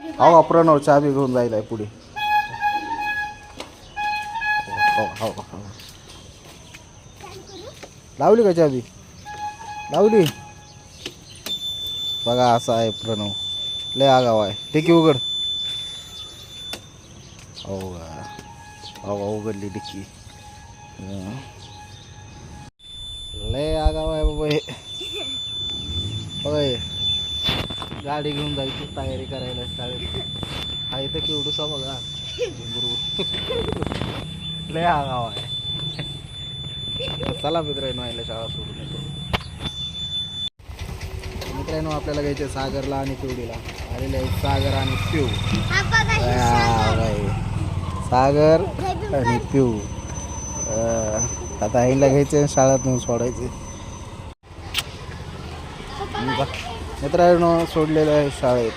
हो प्रणव चाबी घेऊन जायला पुढे. हो हो हो. लावली का चाबी? लावली. बघा असा आहे प्रणव, लय आगाव आहे. डिक्की उघड. हो हो उघडली डिक्की. लय आगाव आहे बाबा हे. होय गाडी घेऊन जायची तयारी करायला शाळेत. आहे तर केवढूसा बघा घुंगरू. लय आगाव आहे. चला मित्रांनो यायला शाळा सोडून येतो. मित्रांनो आपल्याला घ्यायचे सागरला आणि पिवडीला. आलेले आहेत सागर आणि पिऊ. सागर आणि पिऊ. आता आईला घ्यायचे शाळेतून सोडायचे. मित्रांनो सोडलेलं आहे शाळेत.